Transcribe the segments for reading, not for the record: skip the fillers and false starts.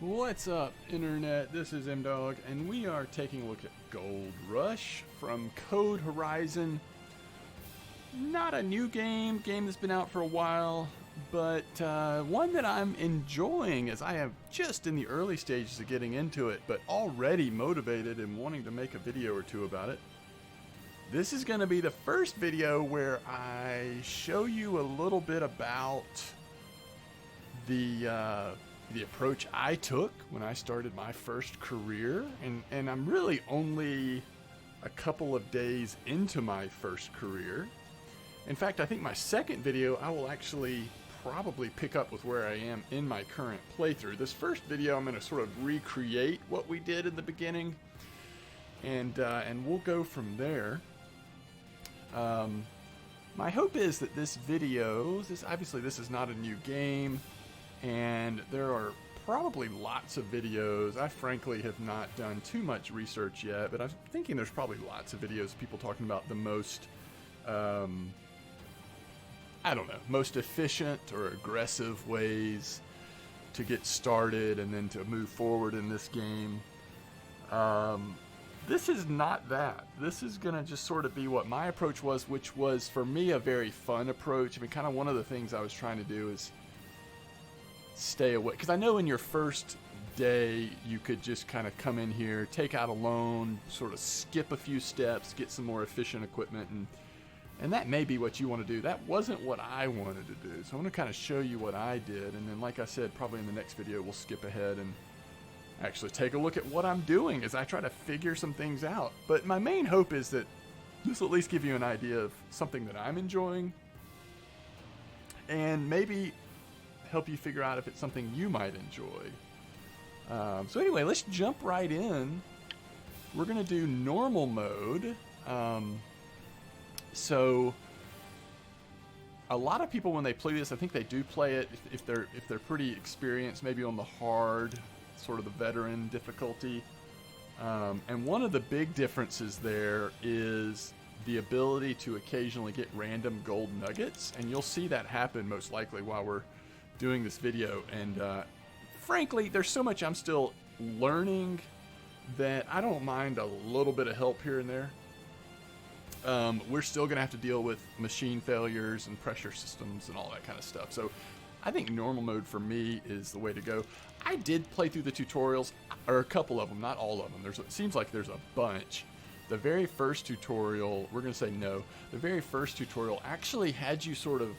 What's up, Internet? This is M-Dog, and we are taking a look at Gold Rush from Code Horizon. Not a new game that's been out for a while, but one that I'm enjoying as I am just in the early stages of getting into it, but already motivated and wanting to make a video or two about it. This is going to be the first video where I show you a little bit about the approach I took when I started my first career, and I'm really only a couple of days into my first career. In fact, I think my second video I will actually probably pick up with where I am in my current playthrough. This first video I'm going to sort of recreate what we did in the beginning, and we'll go from there. My hope is that this video, obviously this is not a new game, and there are probably lots of videos. I frankly have not done too much research yet, but I'm thinking there's probably lots of videos of people talking about the most, most efficient or aggressive ways to get started and then to move forward in this game. This is not that. This is going to just sort of be what my approach was, which was for me a very fun approach. I mean, kind of one of the things I was trying to do is stay away, because I know in your first day you could just kind of come in here, take out a loan, sort of skip a few steps, get some more efficient equipment, and that may be what you want to do. That wasn't what I wanted to do, so I'm going to kind of show you what I did, and then like I said, probably in the next video we'll skip ahead and actually take a look at what I'm doing as I try to figure some things out. But my main hope is that this will at least give you an idea of something that I'm enjoying, and maybe help you figure out if it's something you might enjoy. So anyway, let's jump right in. We're gonna do normal mode. So a lot of people, when they play this, I think they do play it if they're pretty experienced, maybe on the hard, sort of the veteran difficulty. And one of the big differences there is the ability to occasionally get random gold nuggets, and you'll see that happen most likely while we're doing this video. And frankly, there's so much I'm still learning that I don't mind a little bit of help here and there. We're still gonna have to deal with machine failures and pressure systems and all that kind of stuff, so I think normal mode for me is the way to go. I did play through the tutorials, or a couple of them, not all of them. It seems like there's a bunch. The very first tutorial, we're gonna say no, the very first tutorial actually had you sort of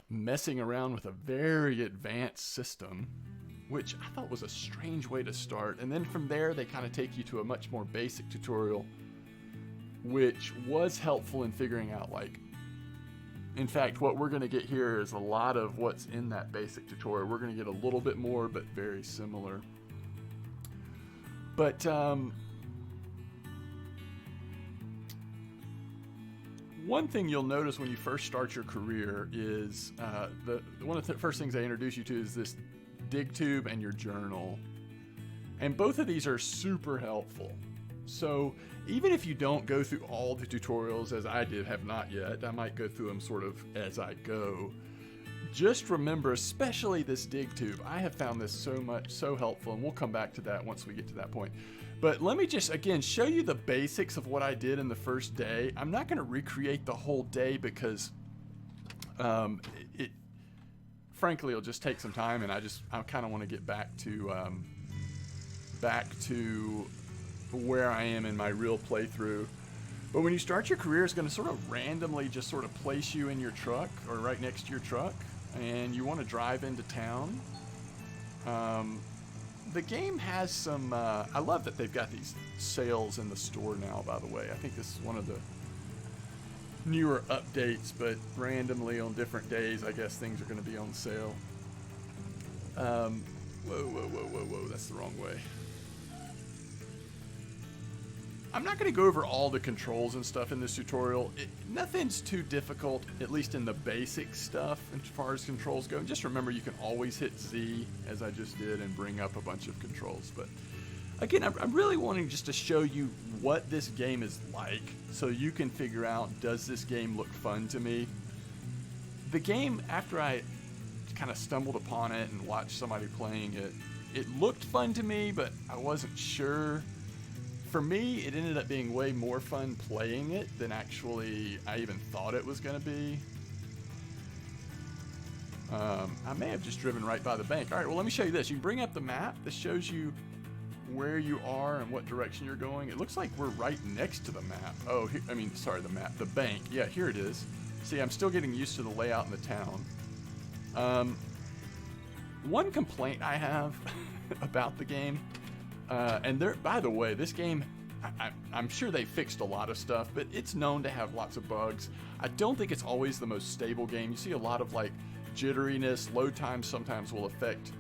messing around with a very advanced system, which I thought was a strange way to start. And then from there they kind of take you to a much more basic tutorial, which was helpful in figuring out, like, in fact, what we're going to get here is a lot of what's in that basic tutorial. We're going to get a little bit more, but very similar. But one thing you'll notice when you first start your career is one of the first things I introduce you to is this dig tube and your journal. And both of these are super helpful. So even if you don't go through all the tutorials, as I did, have not yet, I might go through them sort of as I go. Just remember, especially this dig tube, I have found this so helpful, and we'll come back to that once we get to that point. But let me just, again, show you the basics of what I did in the first day. I'm not going to recreate the whole day because frankly, it'll just take some time, and I kind of want to get back to where I am in my real playthrough. But when you start your career, it's going to sort of randomly just sort of place you in your truck or right next to your truck, and you want to drive into town. The game has some, I love that they've got these sales in the store now, by the way. I think this is one of the newer updates, but randomly on different days, I guess things are going to be on sale. Whoa, that's the wrong way. I'm not going to go over all the controls and stuff in this tutorial. Nothing's too difficult, at least in the basic stuff as far as controls go. Just remember, you can always hit Z, as I just did, and bring up a bunch of controls. But again, I'm really wanting just to show you what this game is like, so you can figure out, does this game look fun to me? The game, after I kind of stumbled upon it and watched somebody playing it, it looked fun to me, but I wasn't sure. For me, it ended up being way more fun playing it than actually I even thought it was going to be. I may have just driven right by the bank. All right, well, let me show you this. You can bring up the map. This shows you where you are and what direction you're going. It looks like we're right next to the map. Oh, here, I mean, sorry, the map, the bank. Yeah, here it is. See, I'm still getting used to the layout in the town. One complaint I have about the game, and there, by the way, this game, I'm sure they fixed a lot of stuff, but it's known to have lots of bugs. I don't think it's always the most stable game. You see a lot of like jitteriness, load times sometimes will affect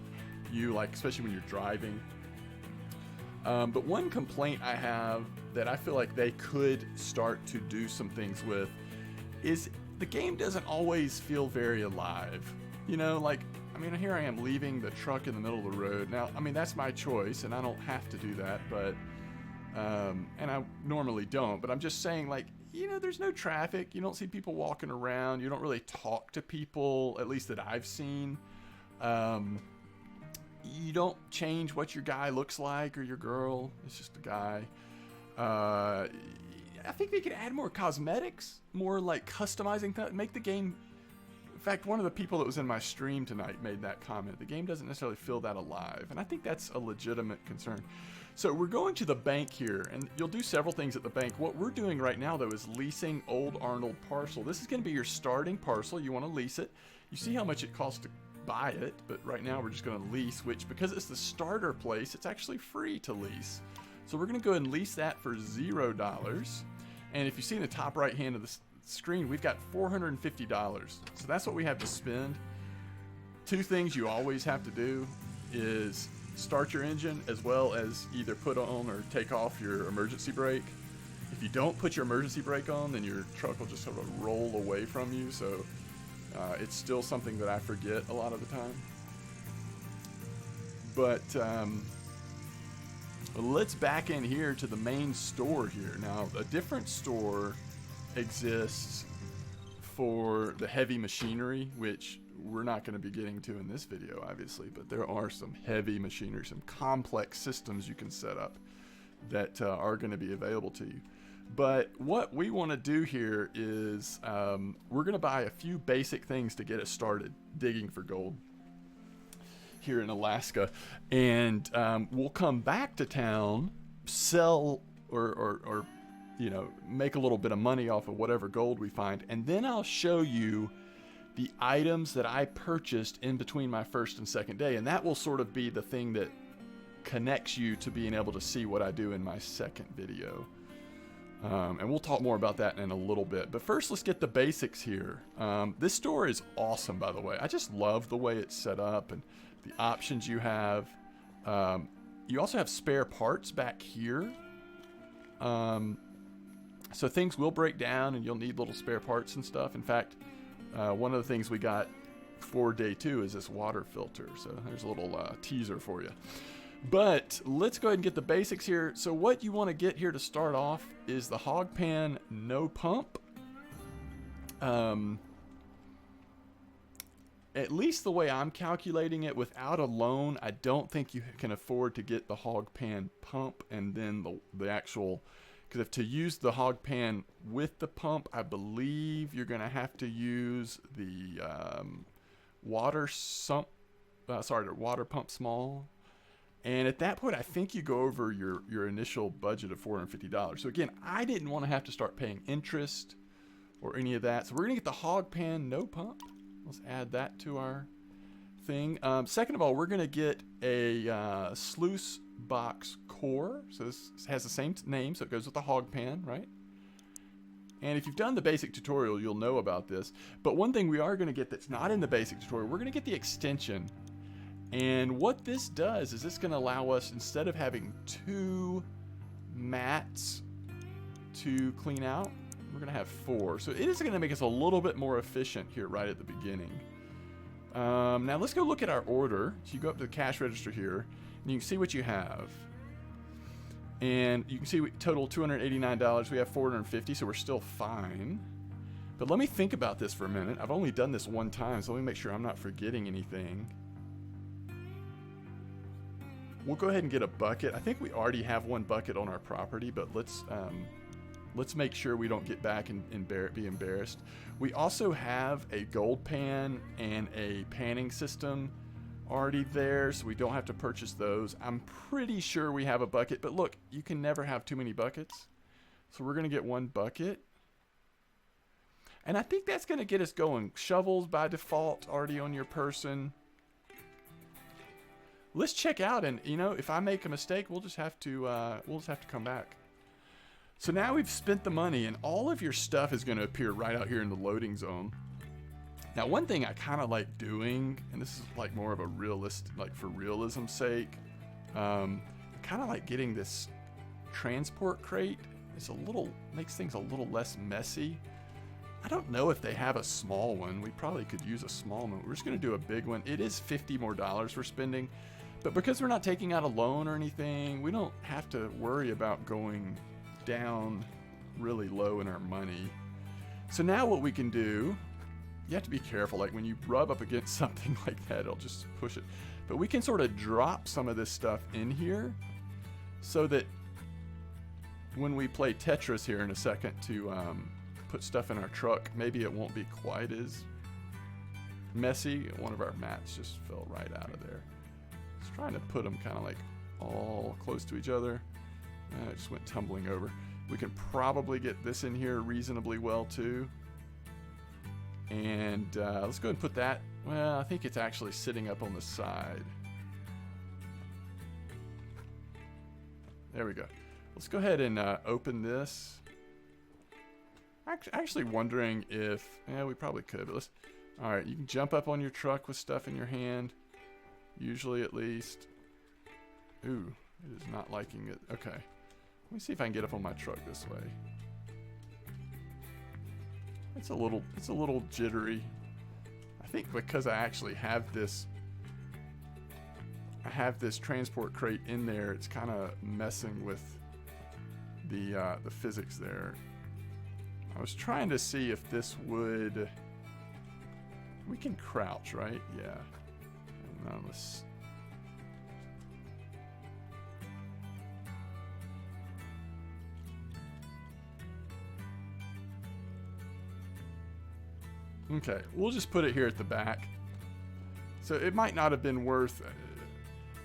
you, like especially when you're driving. But one complaint I have that I feel like they could start to do some things with is the game doesn't always feel very alive. You know, like, I mean, here I am leaving the truck in the middle of the road. Now, I mean, that's my choice, and I don't have to do that, but, and I normally don't, but I'm just saying, like, you know, there's no traffic. You don't see people walking around. You don't really talk to people, at least that I've seen. You don't change what your guy looks like or your girl. It's just a guy. I think they could add more cosmetics, more like customizing, make the game. In fact, one of the people that was in my stream tonight made that comment. The game doesn't necessarily feel that alive, and I think that's a legitimate concern. So we're going to the bank here, and you'll do several things at the bank. What we're doing right now, though, is leasing Old Arnold parcel. This is going to be your starting parcel. You want to lease it. You see how much it costs to buy it, but right now we're just going to lease, which because it's the starter place, it's actually free to lease. So we're going to go ahead and lease that for $0. And if you see in the top right hand of the screen, we've got $450. So that's what we have to spend. Two things you always have to do is start your engine, as well as either put on or take off your emergency brake. If you don't put your emergency brake on, then your truck will just sort of roll away from you. So it's still something that I forget a lot of the time. But let's back in here to the main store here. Now, a different store exists for the heavy machinery, which we're not going to be getting to in this video, obviously, but there are some heavy machinery, some complex systems you can set up that are going to be available to you. But what we want to do here is we're going to buy a few basic things to get us started digging for gold here in Alaska, and we'll come back to town, sell or you know, make a little bit of money off of whatever gold we find, and then I'll show you the items that I purchased in between my first and second day, and that will sort of be the thing that connects you to being able to see what I do in my second video. And we'll talk more about that in a little bit. But first, let's get the basics here. This store is awesome, by the way. I just love the way it's set up and the options you have. You also have spare parts back here. So things will break down and you'll need little spare parts and stuff. In fact, one of the things we got for day 2 is this water filter. So there's a little teaser for you. But let's go ahead and get the basics here. So what you want to get here to start off is the hog pan no pump. At least the way I'm calculating it, without a loan, I don't think you can afford to get the hog pan pump and then the actual, because if to use the hog pan with the pump, I believe you're going to have to use the water pump small. And at that point, I think you go over your initial budget of $450. So again, I didn't want to have to start paying interest or any of that. So we're going to get the hog pan no pump. Let's add that to our thing. Second of all, we're going to get a sluice box core. So this has the same name, so it goes with the hog pan, right? And if you've done the basic tutorial, you'll know about this. But one thing we are going to get that's not in the basic tutorial, we're going to get the extension. And what this does is it's going to allow us, instead of having 2 mats to clean out, we're going to have 4. So it is going to make us a little bit more efficient here right at the beginning. Now let's go look at our order. So you go up to the cash register here, and you can see what you have. And you can see we total $289. We have $450, so we're still fine. But let me think about this for a minute. I've only done this one time, so let me make sure I'm not forgetting anything. We'll go ahead and get a bucket. I think we already have one bucket on our property, but let's make sure we don't get back and be embarrassed. We also have a gold pan and a panning system already there, so we don't have to purchase those. I'm pretty sure we have a bucket, but look, you can never have too many buckets. So we're going to get one bucket. And I think that's going to get us going. Shovels by default already on your person. Let's check out, and you know, if I make a mistake, we'll just have to come back. So now we've spent the money, and all of your stuff is going to appear right out here in the loading zone. Now, one thing I kind of like doing, and this is like more of a realist, like for realism's sake, kind of like getting this transport crate. It's makes things a little less messy. I don't know if they have a small one. We probably could use a small one. We're just going to do a big one. It is $50 more we're spending, but because we're not taking out a loan or anything, we don't have to worry about going down really low in our money. So now what we can do, you have to be careful, like when you rub up against something like that, it'll just push it. But we can sort of drop some of this stuff in here so that when we play Tetris here in a second to put stuff in our truck, maybe it won't be quite as messy. One of our mats just fell right out of there. Just trying to put them kind of like all close to each other. It just went tumbling over. We can probably get this in here reasonably well too. And let's go ahead and put that. Well, I think it's actually sitting up on the side. There we go. Let's go ahead and open this. Actually wondering if, yeah, we probably could, but let's, all right, you can jump up on your truck with stuff in your hand, usually at least. Ooh, it is not liking it. Okay, let me see if I can get up on my truck this way. It's a little jittery. I think because I actually have this, transport crate in there, it's kind of messing with the physics there. I was trying to see if this would, we can crouch, right? Yeah. And now let's, okay, we'll just put it here at the back. So it might not have been worth,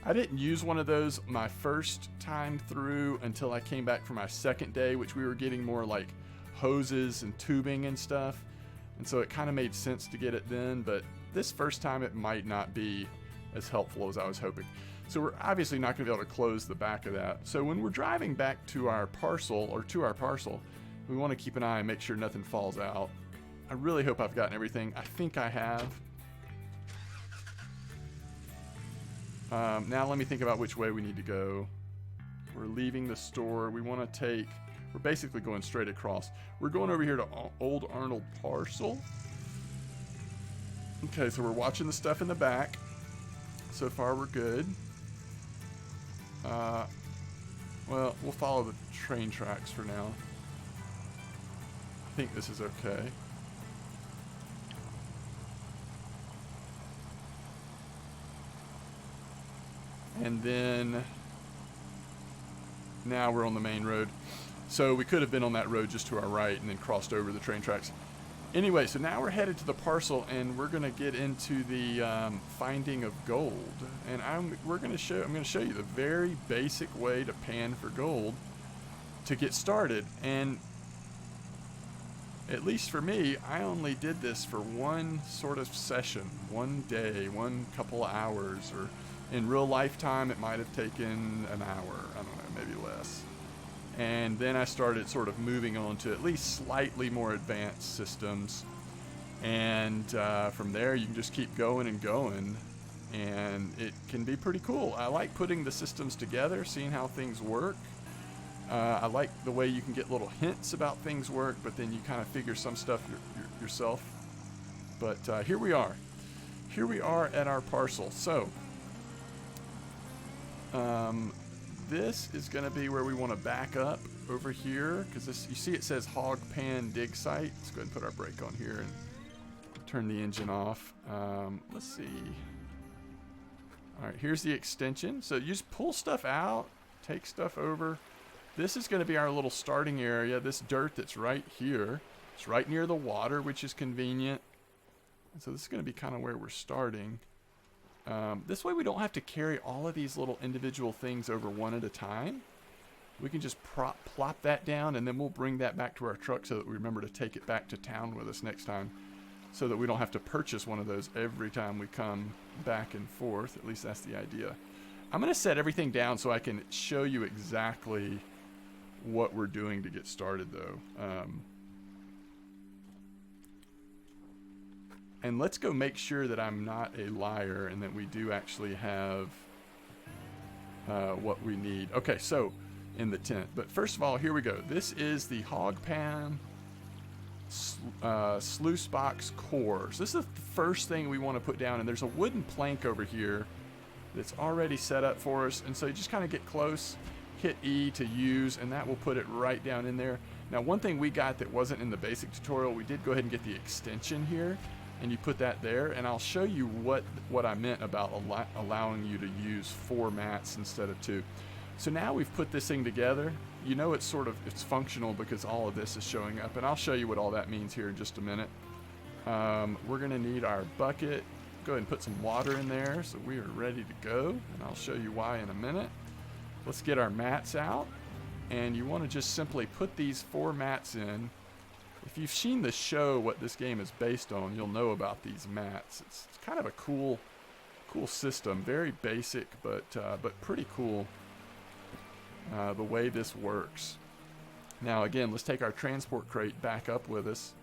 I didn't use one of those my first time through until I came back for my second day, which we were getting more like hoses and tubing and stuff. And so it kind of made sense to get it then, but this first time it might not be as helpful as I was hoping. So we're obviously not going to be able to close the back of that. So when we're driving back to our parcel, we want to keep an eye and make sure nothing falls out. I really hope I've gotten everything. I think I have. Now let me think about which way we need to go. We're leaving the store. We want to take, we're basically going straight across. We're going over here to Old Arnold Parcel. Okay, so we're watching the stuff in the back. So far we're good. Well, we'll follow the train tracks for now. I think this is okay. And then now we're on the main road. So we could have been on that road just to our right and then crossed over the train tracks. Anyway, so now we're headed to the parcel and we're going to get into the finding of gold. And I'm going to show you the very basic way to pan for gold to get started. And at least for me, I only did this for one sort of session, one day, one couple of hours, or in real lifetime, it might have taken an hour. I don't know, maybe less. And then I started sort of moving on to at least slightly more advanced systems. And from there, you can just keep going and going. And it can be pretty cool. I like putting the systems together, seeing how things work. I like the way you can get little hints about things work, but then you kind of figure some stuff yourself. But here we are. Here we are at our parcel. So this is going to be where we want to back up over here, because this, you see it says hog pan dig site. Let's go ahead and put our brake on here and turn the engine off. Let's see. All right, here's the extension. So you just pull stuff out, take stuff over. This is going to be our little starting area. This dirt that's right here. It's right near the water, which is convenient. And so this is going to be kind of where we're starting. This way we don't have to carry all of these little individual things over one at a time. We can just plop that down, and then we'll bring that back to our truck so that we remember to take it back to town with us next time, so that we don't have to purchase one of those every time we come back and forth. At least that's the idea. I'm going to set everything down so I can show you exactly what we're doing to get started, though. And let's go make sure that I'm not a liar and that we do actually have what we need. Okay, so in the tent. But first of all, here we go. This is the hog pan sluice box core. So this is the first thing we want to put down, and there's a wooden plank over here that's already set up for us. And so you just kind of get close, hit E to use, and that will put it right down in there. Now, one thing we got that wasn't in the basic tutorial, we did go ahead and get the extension here, and you put that there, and I'll show you what I meant about allowing you to use 4 mats instead of 2. So now we've put this thing together. You know it's functional because all of this is showing up, and I'll show you what all that means here in just a minute. We're gonna need our bucket. Go ahead and put some water in there so we are ready to go, and I'll show you why in a minute. Let's get our mats out, and you want to just simply put these 4 mats in. If you've seen the show, what this game is based on, you'll know about these mats. It's kind of a cool system, very basic, but pretty cool. The way this works. Now again, let's take our transport crate back up with us,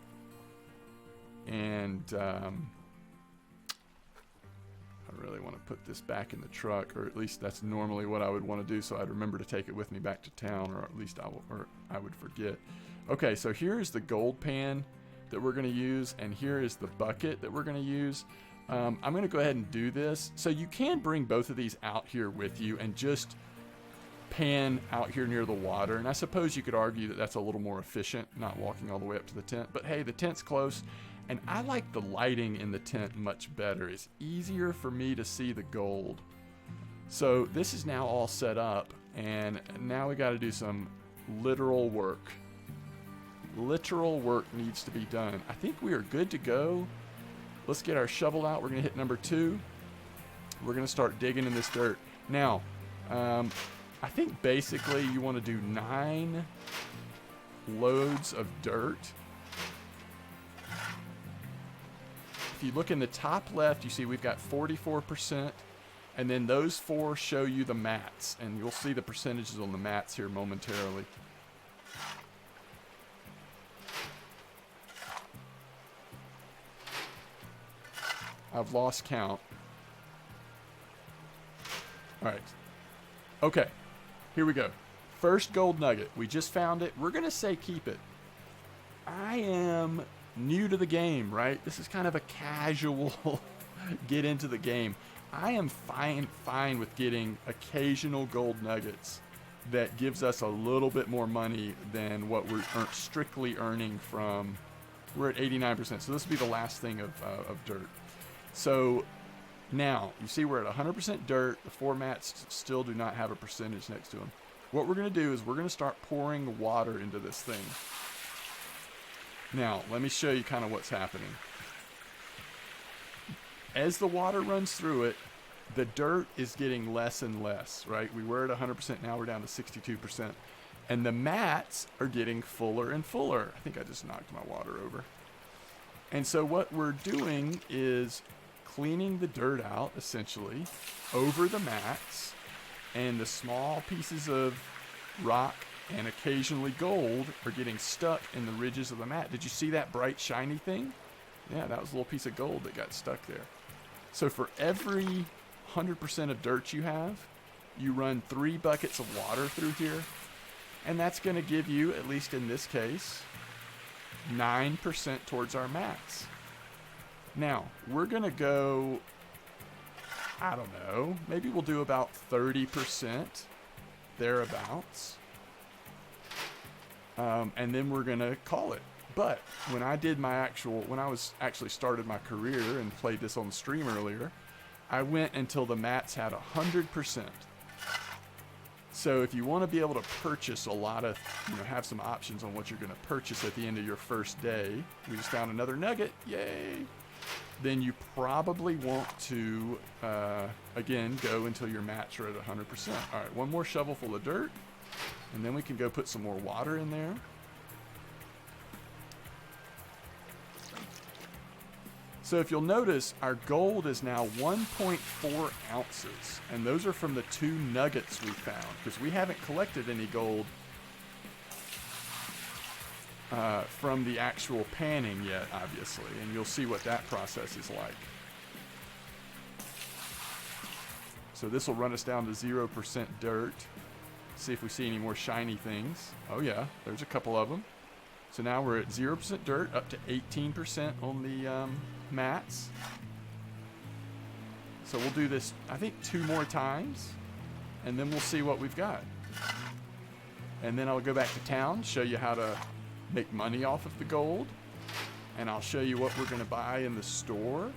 and I really want to put this back in the truck, or at least that's normally what I would want to do, so I'd remember to take it with me back to town, or at least I would forget. Okay, so here is the gold pan that we're going to use, and here is the bucket that we're going to use. I'm going to go ahead and do this. So you can bring both of these out here with you and just pan out here near the water, and I suppose you could argue that that's a little more efficient, not walking all the way up to the tent, but hey, the tent's close, and I like the lighting in the tent much better. It's easier for me to see the gold. So this is now all set up, and now we got to do some literal work. Literal work needs to be done. I think we are good to go. Let's get our shovel out. We're going to hit number 2. We're going to start digging in this dirt. Now, I think basically you want to do 9 loads of dirt. If you look in the top left, you see we've got 44%, and then those 4 show you the mats, and you'll see the percentages on the mats here momentarily. I've lost count. All right. Okay. Here we go. First gold nugget. We just found it. We're going to say keep it. I am new to the game, right? This is kind of a casual get into the game. I am fine with getting occasional gold nuggets that gives us a little bit more money than what we're strictly earning from. We're at 89%, so this will be the last thing of dirt. So now, you see we're at 100% dirt. The 4 mats still do not have a percentage next to them. What we're going to do is we're going to start pouring water into this thing. Now, let me show you kind of what's happening. As the water runs through it, the dirt is getting less and less, right? We were at 100%, now we're down to 62%. And the mats are getting fuller and fuller. I think I just knocked my water over. And so what we're doing is cleaning the dirt out, essentially, over the mats, and the small pieces of rock and occasionally gold are getting stuck in the ridges of the mat. Did you see that bright, shiny thing? Yeah, that was a little piece of gold that got stuck there. So for every 100% of dirt you have, you run 3 buckets of water through here, and that's going to give you, at least in this case, 9% towards our mats. Now, we're going to go, I don't know, maybe we'll do about 30%, thereabouts. And then we're going to call it. But when I did when I was actually started my career and played this on the stream earlier, I went until the mats had 100%. So if you want to be able to purchase a lot of, have some options on what you're going to purchase at the end of your first day, we just found another nugget, yay! Then you probably want to, again, go until your mats are at 100%. All right, one more shovel full of dirt, and then we can go put some more water in there. So if you'll notice, our gold is now 1.4 ounces, and those are from the 2 nuggets we found, because we haven't collected any gold from the actual panning yet, obviously, and you'll see what that process is like. So this will run us down to 0% dirt. See if we see any more shiny things. Oh yeah, there's a couple of them. So now we're at 0% dirt, up to 18% on the mats. So we'll do this, I think, 2 more times, and then we'll see what we've got. And then I'll go back to town, show you how to make money off of the gold, and I'll show you what we're going to buy in the store,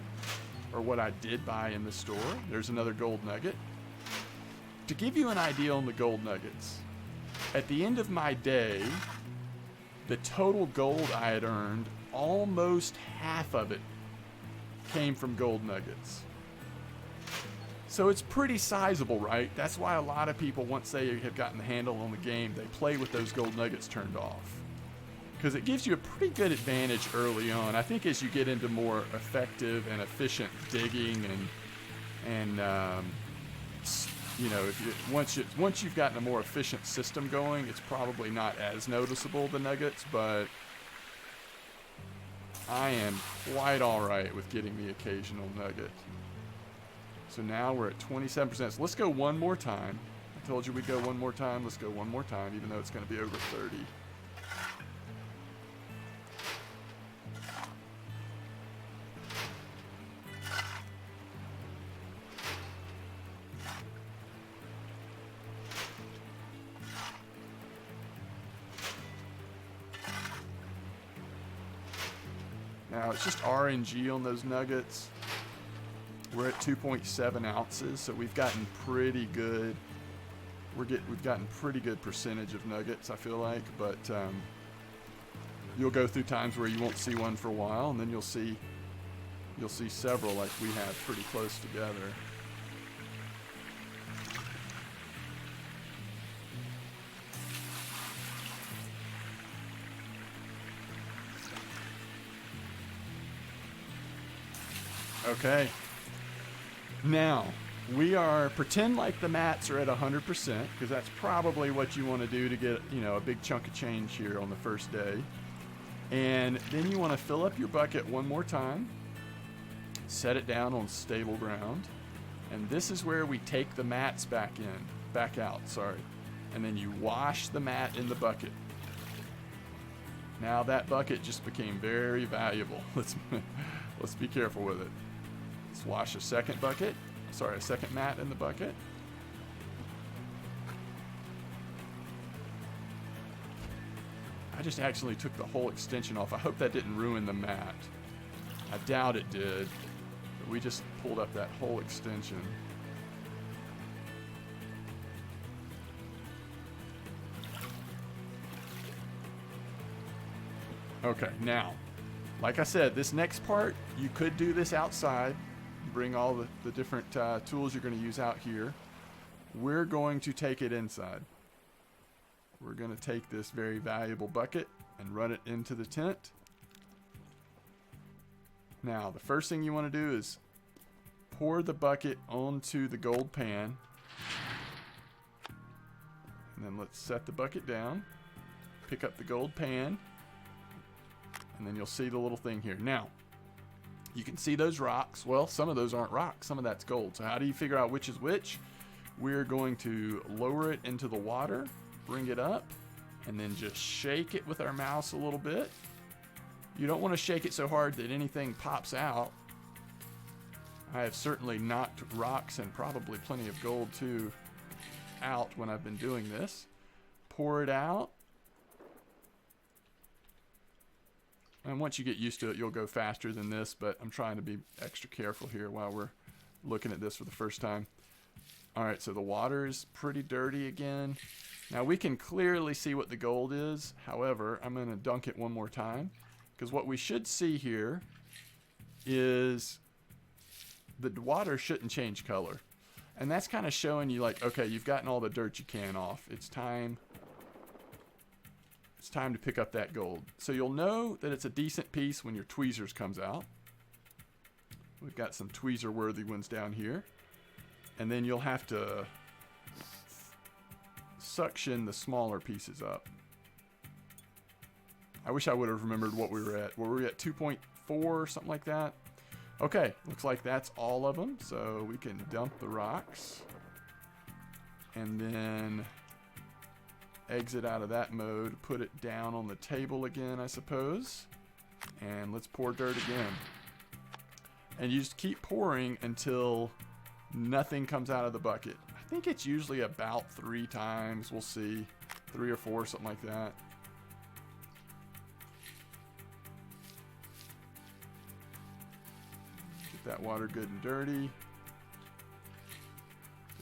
or what I did buy in the store. There's another gold nugget. To give you an idea on the gold nuggets, at the end of my day, the total gold I had earned, almost half of it came from gold nuggets. So it's pretty sizable, right? That's why a lot of people, once they have gotten the handle on the game, they play with those gold nuggets turned off. Because it gives you a pretty good advantage early on. I think as you get into more effective and efficient digging and once you've gotten a more efficient system going, it's probably not as noticeable, the nuggets, but I am quite all right with getting the occasional nugget. So now we're at 27%. So let's go one more time. I told you we'd go one more time. Let's go one more time, even though it's going to be over 30. Now it's just RNG on those nuggets. We're at 2.7 ounces, so we've gotten pretty good. We've gotten pretty good percentage of nuggets, I feel like, but you'll go through times where you won't see one for a while, and then you'll see several like we have pretty close together. Okay. Now, we are, pretend like the mats are at 100%, because that's probably what you want to do to get, a big chunk of change here on the first day. And then you want to fill up your bucket one more time, set it down on stable ground, and this is where we take the mats back out, and then you wash the mat in the bucket. Now that bucket just became very valuable. Let's be careful with it. Let's wash a second mat in the bucket. I just actually took the whole extension off. I hope that didn't ruin the mat. I doubt it did, but we just pulled up that whole extension. Okay, now, like I said, this next part, you could do this outside. Bring all the different tools you're going to use out here. We're going to take it inside. We're going to take this very valuable bucket and run it into the tent. Now, the first thing you want to do is pour the bucket onto the gold pan. And then let's set the bucket down. Pick up the gold pan. And then you'll see the little thing here. Now, you can see those rocks. Well, some of those aren't rocks. Some of that's gold. So how do you figure out which is which? We're going to lower it into the water, bring it up, and then just shake it with our mouse a little bit. You don't want to shake it so hard that anything pops out. I have certainly knocked rocks and probably plenty of gold too out when I've been doing this. Pour it out. And once you get used to it, you'll go faster than this, but I'm trying to be extra careful here while we're looking at this for the first time. All right, so the water is pretty dirty again. Now we can clearly see what the gold is. However, I'm going to dunk it one more time, because what we should see here is the water shouldn't change color. And that's kind of showing you like, okay, you've gotten all the dirt you can off. It's time to pick up that gold. So you'll know that it's a decent piece when your tweezers comes out. We've got some tweezer worthy ones down here. And then you'll have to suction the smaller pieces up. I wish I would have remembered what we were at. Were we at 2.4 or something like that? Okay, looks like that's all of them. So we can dump the rocks. And then exit out of that mode. Put it down on the table again, I suppose. And let's pour dirt again. And you just keep pouring until nothing comes out of the bucket. I think it's usually about 3 times. We'll see. 3 or 4, something like that. Get that water good and dirty.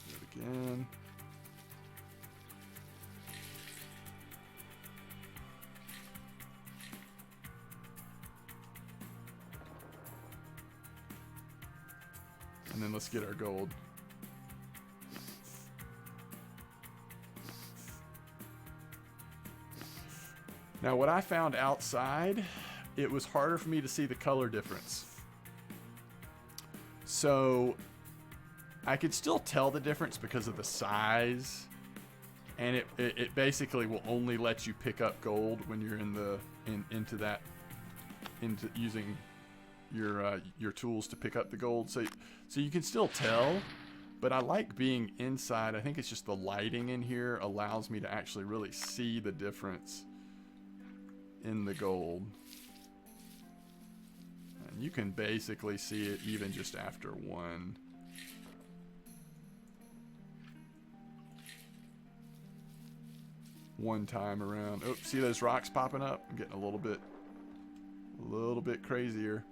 Do it again. And then let's get our gold. Now what I found outside, it was harder for me to see the color difference. So I could still tell the difference because of the size. And it basically will only let you pick up gold when you're into using your tools to pick up the gold. So you can still tell, but I like being inside. I think it's just the lighting in here allows me to actually really see the difference in the gold. And you can basically see it even just after one time around. Oh, see those rocks popping up? I'm getting a little bit crazier.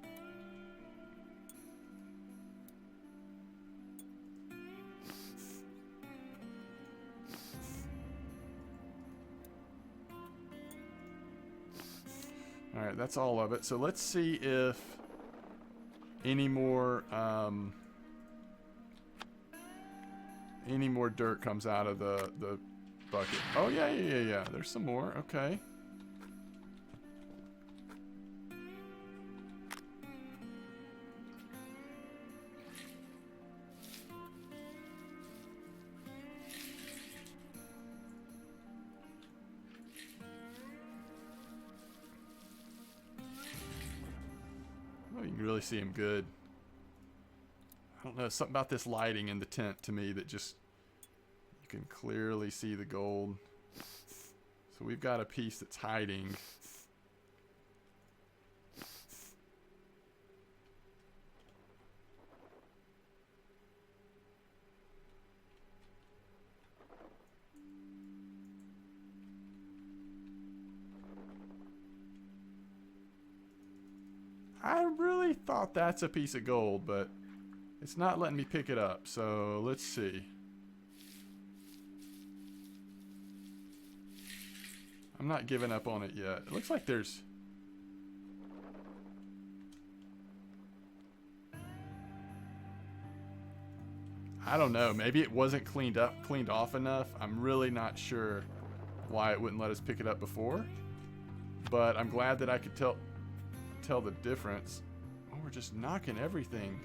All right, that's all of it. So let's see if any more dirt comes out of the bucket. Oh yeah. There's some more. Okay. Oh, you can really see him good. I don't know, something about this lighting in the tent to me that just, you can clearly see the gold. So we've got a piece that's hiding. I really thought that's a piece of gold, but it's not letting me pick it up. So let's see. I'm not giving up on it yet. It looks like there's... I don't know. Maybe it wasn't cleaned off enough. I'm really not sure why it wouldn't let us pick it up before. But I'm glad that I could tell the difference. Oh, we're just knocking everything.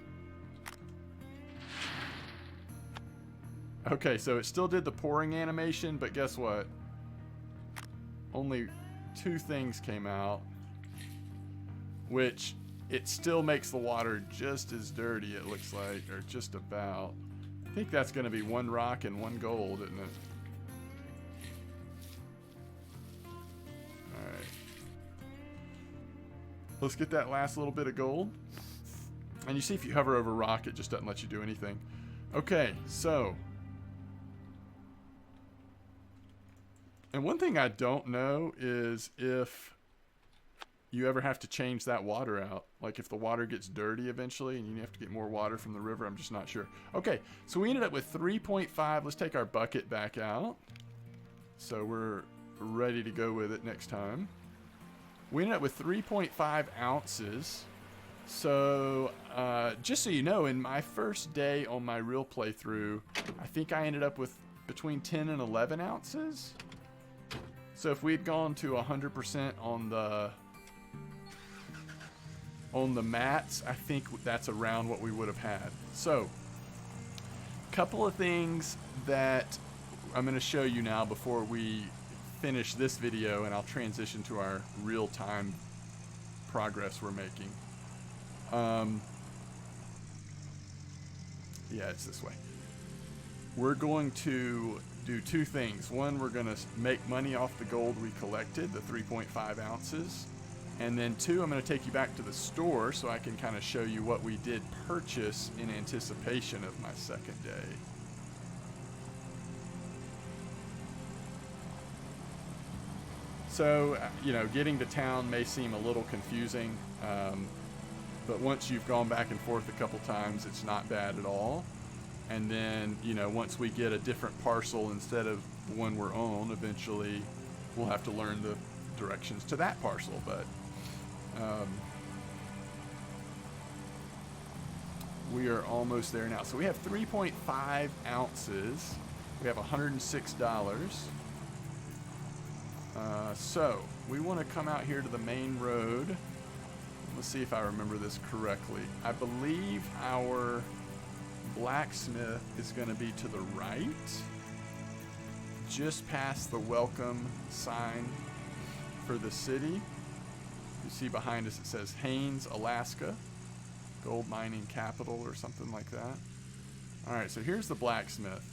Okay, so it still did the pouring animation, but guess what? Only 2 things came out, which it still makes the water just as dirty, it looks like, or just about. I think that's going to be 1 rock and 1 gold, isn't it? Alright. Let's get that last little bit of gold. And you see if you hover over rock, it just doesn't let you do anything. Okay, so... And one thing I don't know is if you ever have to change that water out. Like if the water gets dirty eventually and you have to get more water from the river, I'm just not sure. Okay, so we ended up with 3.5. Let's take our bucket back out. So we're ready to go with it next time. We ended up with 3.5 ounces. So just so you know, in my first day on my real playthrough, I think I ended up with between 10 and 11 ounces. So if we'd gone to 100% on the mats, I think that's around what we would have had. So, a couple of things that I'm going to show you now before we finish this video, and I'll transition to our real-time progress we're making. Yeah, it's this way. We're going to do two things. One, we're going to make money off the gold we collected, the 3.5 ounces. And then two, I'm going to take you back to the store so I can kind of show you what we did purchase in anticipation of my second day. So, you know, getting to town may seem a little confusing, but once you've gone back and forth a couple times, it's not bad at all. And then, you know, once we get a different parcel instead of the one we're on, eventually we'll have to learn the directions to that parcel. But we are almost there now. So we have 3.5 ounces. We have $106. So we want to come out here to the main road. Let's see if I remember this correctly. I believe our blacksmith is going to be to the right, just past the welcome sign for the city. You see behind us it says Haines, Alaska, gold mining capital or something like that. All right, so here's the blacksmith.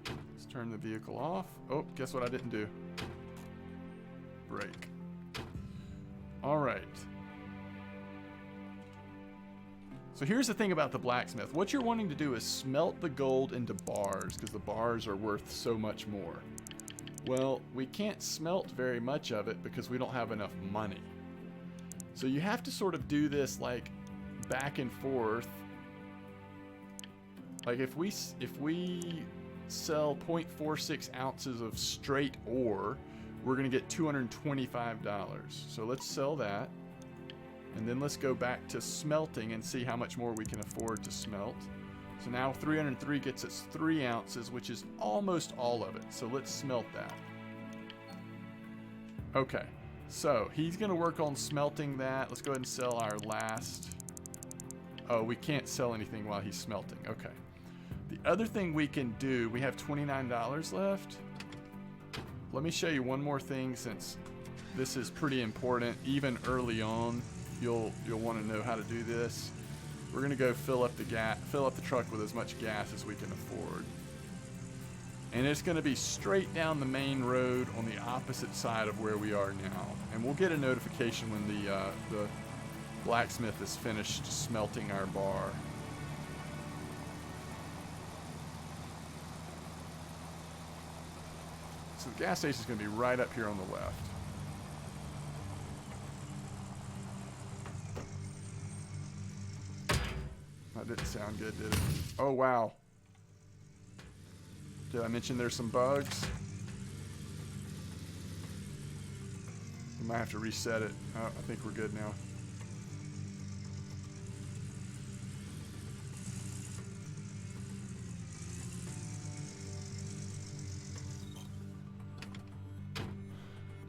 Let's turn the vehicle off. Oh, guess what I didn't do? Brake. All right. So here's the thing about the blacksmith. What you're wanting to do is smelt the gold into bars, because the bars are worth so much more. Well, we can't smelt very much of it because we don't have enough money. So you have to sort of do this like back and forth. Like if we sell 0.46 ounces of straight ore, we're going to get $225. So let's sell that. And then let's go back to smelting and see how much more we can afford to smelt. So now 303 gets us 3 ounces, which is almost all of it. So let's smelt that. Okay, so he's going to work on smelting that. Let's go ahead and sell our last. Oh, we can't sell anything while he's smelting. Okay. The other thing we can do, we have $29 left. Let me show you one more thing, since this is pretty important. Even early on, you'll want to know how to do this. We're going to go fill up the truck with as much gas as we can afford. And it's going to be straight down the main road on the opposite side of where we are now. And we'll get a notification when the blacksmith is finished smelting our bar. So the gas station is going to be right up here on the left. That didn't sound good, did it? Oh, wow. Did I mention there's some bugs? We might have to reset it. Oh, I think we're good now.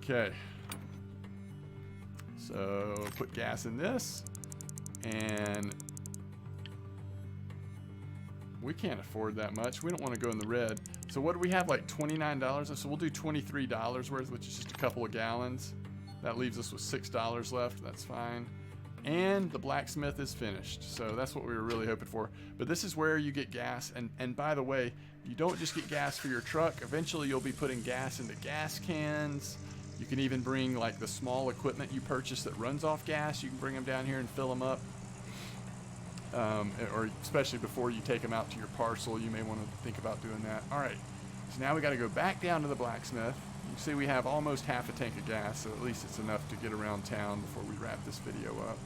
Okay. So put gas in this, and we can't afford that much. We don't want to go in the red. So what do we have, like $29? So we'll do $23 worth, which is just a couple of gallons. That leaves us with $6 left. That's fine. And the blacksmith is finished. So that's what we were really hoping for. But this is where you get gas. And by the way, you don't just get gas for your truck. Eventually you'll be putting gas into gas cans. You can even bring like the small equipment you purchase that runs off gas. You can bring them down here and fill them up. Or especially before you take them out to your parcel, you may want to think about doing that. All right, so now we got to go back down to the blacksmith. You See, we have almost half a tank of gas, so at least it's enough to get around town before we wrap this video up.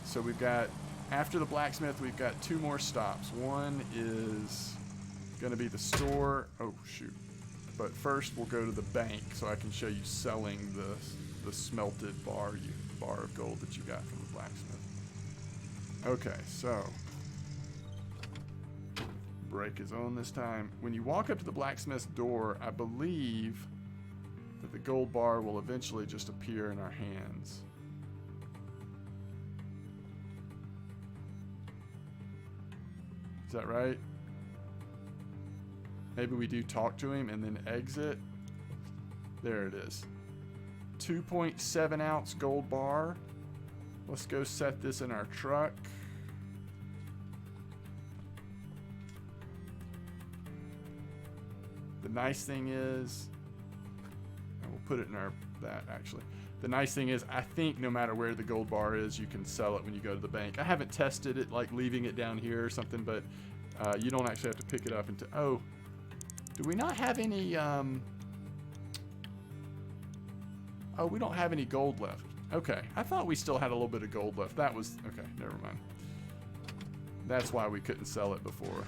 So we've got, after the blacksmith, we've got 2 more stops. One is going to be the store. Oh, shoot. But first, we'll go to the bank so I can show you selling the smelted bar of gold that you got from the blacksmith. Okay, so brake is on this time. When you walk up to the blacksmith's door, I believe that the gold bar will eventually just appear in our hands. Is that right? Maybe we do talk to him and then exit. There it is. 2.7 ounce gold bar. Let's go set this in our truck. The nice thing is, and we'll put it in our, that actually. The nice thing is, I think no matter where the gold bar is, you can sell it when you go to the bank. I haven't tested it, like leaving it down here or something, but you don't actually have to pick it up until, oh, do we not have any, oh, we don't have any gold left. Okay, I thought we still had a little bit of gold left. That was, okay, never mind. That's why we couldn't sell it before.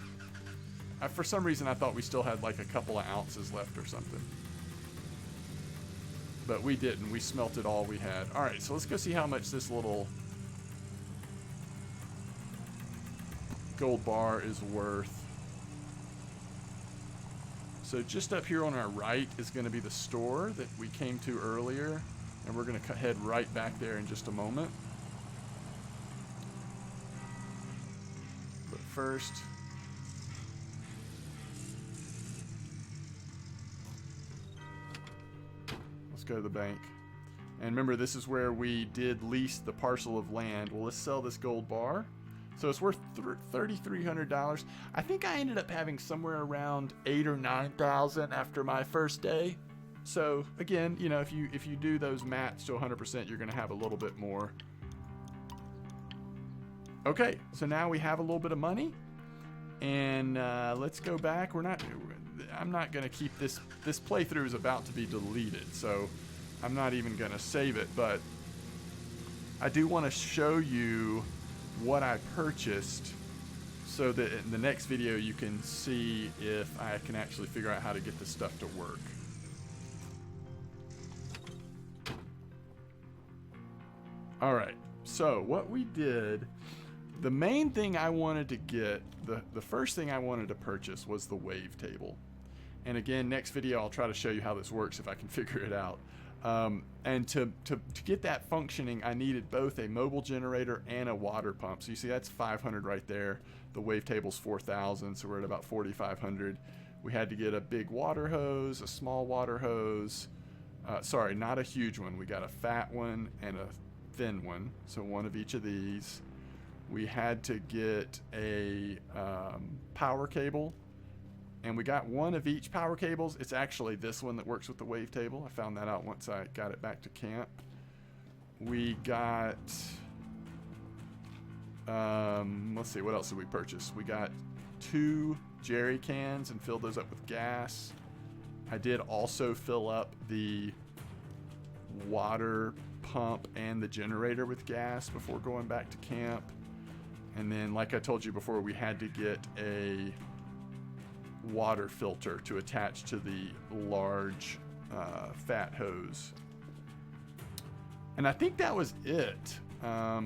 For some reason, I thought we still had like a couple of ounces left or something. But we didn't. We smelted all we had. All right, so let's go see how much this little gold bar is worth. So just up here on our right is going to be the store that we came to earlier. And we're going to head right back there in just a moment. But first, let's go to the bank. And remember, this is where we did lease the parcel of land. Well, let's sell this gold bar. So it's worth $3,300. I think I ended up having somewhere around $8,000 or $9,000 after my first day. So again, you know, if you do those maths to 100%, you're going to have a little bit more. Okay, so now we have a little bit of money, and let's go back. I'm not going to keep this. This playthrough is about to be deleted, so I'm not even going to save it. But I do want to show you what I purchased, so that in the next video you can see if I can actually figure out how to get this stuff to work. All right, so what we did, the main thing I wanted to get, the first thing I wanted to purchase was the wave table. And again, next video I'll try to show you how this works if I can figure it out. And to get that functioning, I needed both a mobile generator and a water pump. So you see that's 500 right there. The wave table's 4,000, so we're at about 4,500. We had to get a big water hose, a small water hose. Sorry, not a huge one. We got a fat one and a thin one, so one of each of these. We had to get a power cable, and we got one of each power cables. It's actually this one that works with the wave table. I found that out once I got it back to camp. We got let's see, what else did we purchase? We got 2 jerry cans and filled those up with gas. I did also fill up the water pump and the generator with gas before going back to camp. And then, like I told you before, we had to get a water filter to attach to the large fat hose. And I think that was it. I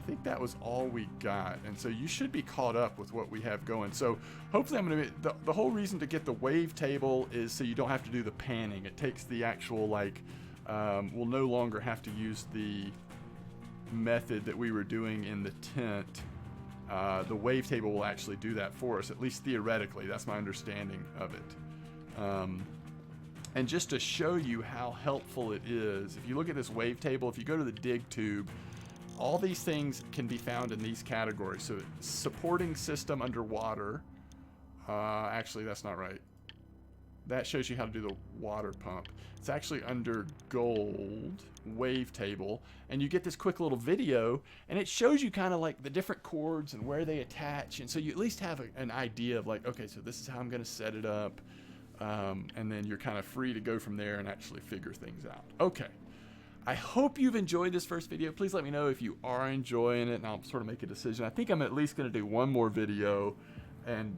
think that was all we got, and so you should be caught up with what we have going. So hopefully I'm going to the whole reason to get the wave table is so you don't have to do the panning. It takes the actual, like, we'll no longer have to use the method that we were doing in the tent. The wave table will actually do that for us, at least theoretically. That's my understanding of it. And just to show you how helpful it is, if you look at this wave table, if you go to the dig tube, all these things can be found in these categories. So supporting system underwater. Actually, that's not right. that shows you how to do the water pump. It's actually under gold wavetable, and you get this quick little video, and it shows you kind of like the different cords and where they attach, and so you at least have an idea of like, okay, so this is how I'm going to set it up, and then you're kind of free to go from there and actually figure things out. Okay. I hope you've enjoyed this first video. Please let me know if you are enjoying it, and I'll sort of make a decision. I think I'm at least going to do one more video and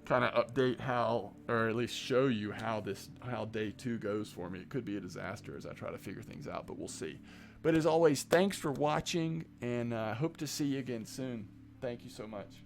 kind of update how, or at least show you how day 2 goes for me. It could be a disaster as I try to figure things out, but we'll see. But as always, thanks for watching, and I hope to see you again soon. Thank you so much.